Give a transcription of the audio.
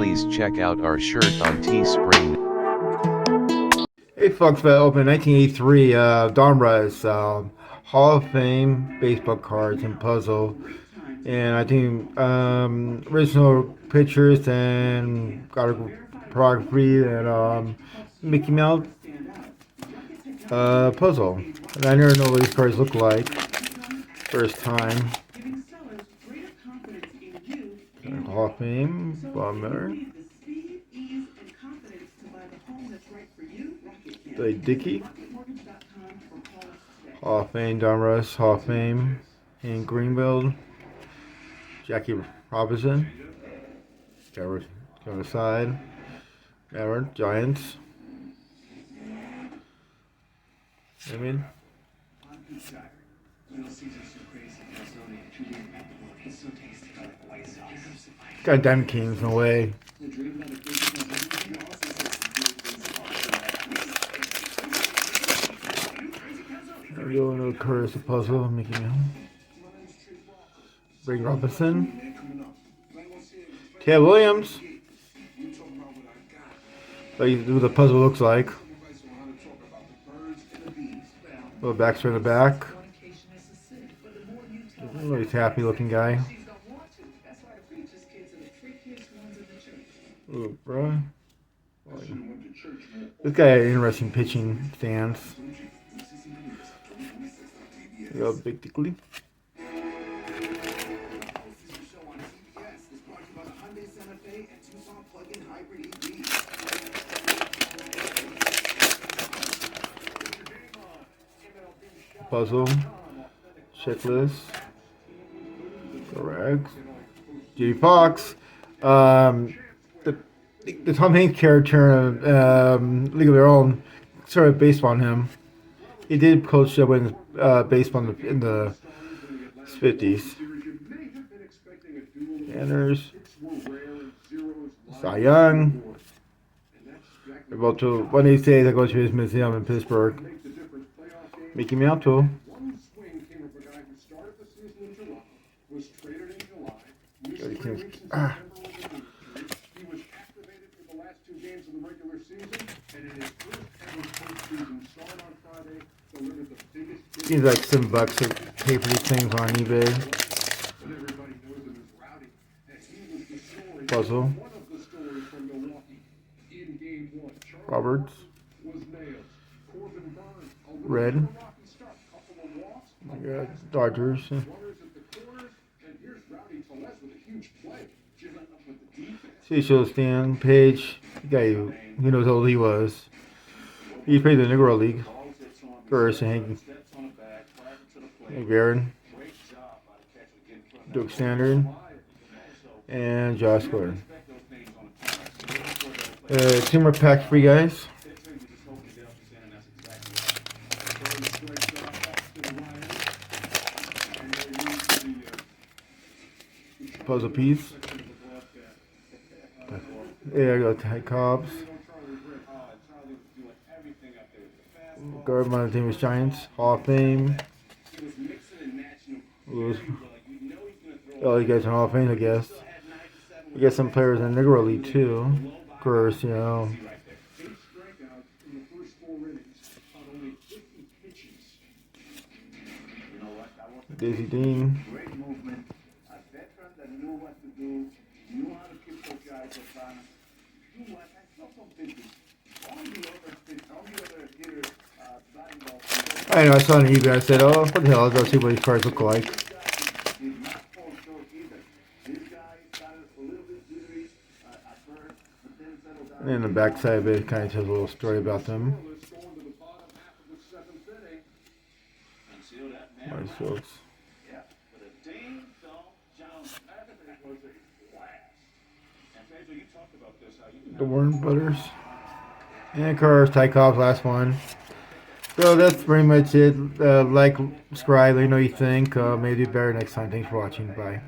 please check out our shirt on Teespring. Hey folks, open 1983 Donruss Hall of Fame baseball cards and puzzle, and I think original pictures and photography and Mickey Mouse puzzle. And I never know what these cards look like. First time. Hall of Fame, Bob Miller. The Dickey. Hall of Fame, Donruss, Hall of Fame, in Greenville. Jackie Robinson. Go on the side. Aaron, Giants. I mean, got Diamond Kings in a way. There we go, another Curtis puzzle, Mickey Mouse. Brady Robinson. Ted Williams. What the puzzle looks like. Little backstory in the back. Really happy looking guy. Ooh, bro. This guy had an interesting pitching stance. Big Dickley. Puzzle. Checklist. Correct. J. Fox. The Tom Hanks character in League of Their Own started based on him. He did coach when based on in the 50s. Anders. Cy Young. About to one of these days I go to his museum in Pittsburgh. Mickey Mouse. Seems like $7 to pay for these things on eBay. Puzzle. Roberts. Red. Dodgers. See, shows Stan Page, the guy who knows how old he was. He played the Negro League. Burris and Hank Barron, Duke Standard, and Josh Gordon. 2 more packs for you guys. Puzzle piece. Yeah, I got Ty Cobbs. Guard my team was Giants, Hall of Fame. Oh, you guys in Hall of Fame, I guess. We got some players in the Negro League too. Of course, you know. Daisy Dean. I know, I saw it on eBay. I said, oh, what the hell? I'll go see what these cards look like. And then the back side of it kind of tells a little story about them. Nice folks. The Warren Brothers. And of course, Ty Cobb's last one. So that's pretty much it. Like, subscribe, let me know what you think. Maybe do better next time. Thanks for watching. Bye.